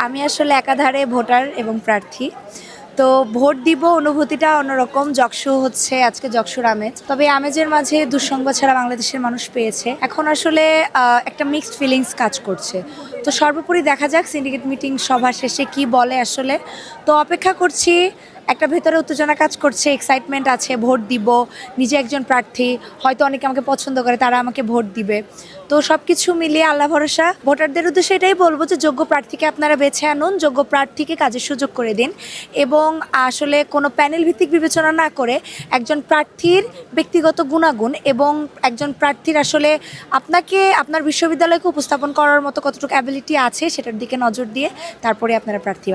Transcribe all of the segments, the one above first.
আমি আসলে একাধারে ভোটার এবং প্রার্থী। তো ভোট দিব অনুভূতিটা অন্যরকম। যকশু হচ্ছে আজকে যকশুর আমেজ, তবে আমেজের মাঝে দুঃসংবাদ ছাড়া বাংলাদেশের মানুষ পেয়েছে। এখন আসলে একটা মিক্সড ফিলিংস কাজ করছে। তো সর্বোপরি দেখা যাক সিন্ডিকেট মিটিং সভা শেষে কি বলে আসলে। তো অপেক্ষা করছি। একটা ভেতরে উত্তেজনা কাজ করছে, এক্সাইটমেন্ট আছে, ভোট দিব, নিজে একজন প্রার্থী, হয়তো অনেকে আমাকে পছন্দ করে, তারা আমাকে ভোট দিবে। তো সব কিছু মিলিয়ে আল্লাহ ভরসা। ভোটারদের উদ্দেশ্যে এটাই বলবো যে যোগ্য প্রার্থীকে আপনারা বেছে আনুন, যোগ্য প্রার্থীকে কাজের সুযোগ করে দিন এবং আসলে কোনো প্যানেল ভিত্তিক বিবেচনা না করে একজন প্রার্থীর ব্যক্তিগত গুণাগুণ এবং একজন প্রার্থীর আসলে আপনাকে আপনার বিশ্ববিদ্যালয়কে উপস্থাপন করার মতো কতটুকু অ্যাবিলিটি আছে সেটার দিকে নজর দিয়ে তারপরে আপনারা প্রার্থী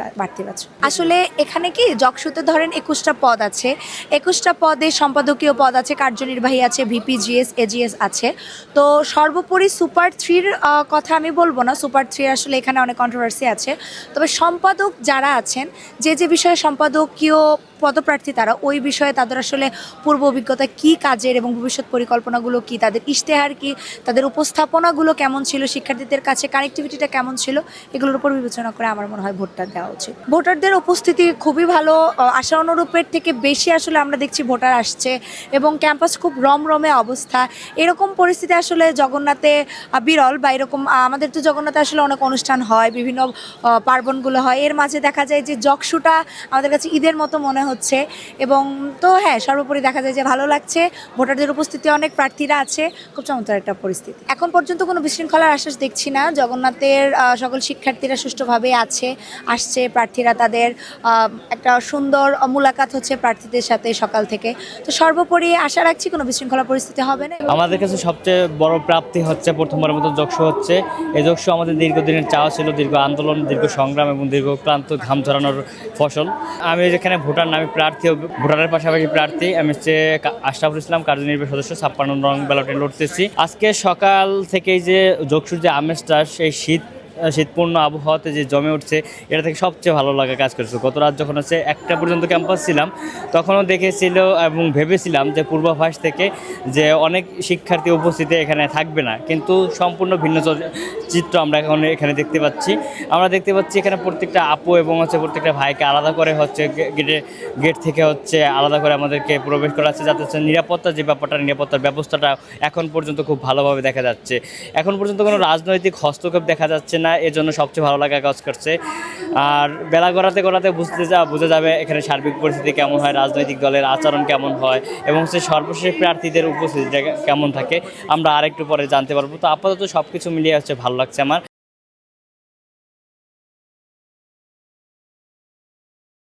বাছুন। আসলে এখানে কি যকশুতে ধরেন 21টা পদ আছে, 21টা পদে সম্পাদকীয় পদ আছে, কার্যনির্বাহী আছে, ভিপি, জিএস, এজিএস আছে। তো সর্বোপরি সুপার 3-র কথা আমি বলবো না, সুপার 3 আসলে এখানে অনেক কন্ট্রোভার্সি আছে। তবে সম্পাদক যারা আছেন, যে বিষয়ে সম্পাদকীয় পদপ্রার্থী তারা ওই বিষয়ে তাদের আসলে পূর্ব অভিজ্ঞতা কী কাজের এবং ভবিষ্যৎ পরিকল্পনাগুলো কী, তাদের ইশতেহার কী, তাদের উপস্থাপনাগুলো কেমন ছিল, শিক্ষার্থীদের কাছে কানেক্টিভিটিটা কেমন ছিল, এগুলোর উপর বিবেচনা করে আমার মনে হয় ভোটটা দেওয়া উচিত। ভোটারদের উপস্থিতি খুবই ভালো, আশা অনুরূপের থেকে বেশি আসলে আমরা দেখছি ভোটার আসছে এবং ক্যাম্পাস খুব রমরমে অবস্থা। এরকম পরিস্থিতি আসলে জগন্নাথে বিরল, বা এরকম আমাদের তো জগন্নাথে আসলে অনেক অনুষ্ঠান হয়, বিভিন্ন পার্বণগুলো হয়, এর মাঝে দেখা যায় যে যকশুটা আমাদের কাছে ঈদের মতো মনে হচ্ছে। এবং তো হ্যাঁ, সর্বোপরি দেখা যায় যে ভালো লাগছে, ভোটারদের উপস্থিতি অনেক, প্রার্থীরা আছে, খুব চমৎকার একটা পরিস্থিতি। এখন পর্যন্ত কোনো বিশৃঙ্খলার আশ্বাস দেখছি না। জগন্নাথের সকল শিক্ষার্থীরা সুষ্ঠুভাবে আসছে, প্রার্থীরা তাদের একটা সুন্দর মুলাকাত হচ্ছে প্রার্থীদের সাথে সকাল থেকে। তো সর্বোপরি আশা রাখছি কোনো বিশৃঙ্খলা পরিস্থিতি হবে না। আমাদের কাছে সবচেয়ে বড় প্রাপ্তি হচ্ছে প্রথমবারের মতো যকশু হচ্ছে। এই যকশু আমাদের দীর্ঘদিনের চাওয়া ছিল, দীর্ঘ আন্দোলন, দীর্ঘ সংগ্রাম এবং দীর্ঘ ক্লান্ত ঘাম ঝরানোর ফসল। আমি যেখানে ভোটার না, আমি প্রার্থী, ভোটারের পাশাপাশি প্রার্থী। আমি হচ্ছে আশরাফুল ইসলাম, কার্যনির্বাহী সদস্য, 56 নং ব্যালটে লড়তেছি। আজকে সকাল থেকেই যে যকশুর যে আমেজটা, সেই শীতপূর্ণ আবহাওয়াতে যে জমে উঠছে, এটা থেকে সবচেয়ে ভালো লাগা কাজ করছে। গত রাত যখন হচ্ছে 1টা পর্যন্ত ক্যাম্পাস ছিলাম, তখনও দেখেছিল এবং ভেবেছিলাম যে পূর্বাভাস থেকে যে অনেক শিক্ষার্থী উপস্থিতি এখানে থাকবে না, কিন্তু সম্পূর্ণ ভিন্ন চিত্র আমরা এখন এখানে দেখতে পাচ্ছি। আমরা দেখতে পাচ্ছি এখানে প্রত্যেকটা আপু এবং হচ্ছে প্রত্যেকটা ভাইকে আলাদা করে হচ্ছে গেট থেকে হচ্ছে আলাদা করে আমাদেরকে প্রবেশ করাচ্ছে, যাতে হচ্ছে নিরাপত্তার যে ব্যাপারটা, নিরাপত্তার ব্যবস্থাটা এখন পর্যন্ত খুব ভালোভাবে দেখা যাচ্ছে। এখন পর্যন্ত কোনো রাজনৈতিক হস্তক্ষেপ দেখা যাচ্ছে না, এজন্য সবচেয়ে ভালো লাগা কাজ করছে। আর বেলা গড়াতে বোঝা যাবে এখানে সার্বিক পরিস্থিতি কেমন হয়, রাজনৈতিক দলের আচরণ কেমন হয় এবং হচ্ছে সর্বশেষ প্রার্থীদের উপস্থিতিটা কেমন থাকে, আমরা আরেকটু পরে জানতে পারবো। তো আপাতত সব কিছু মিলিয়ে হচ্ছে ভালো লাগছে আমার।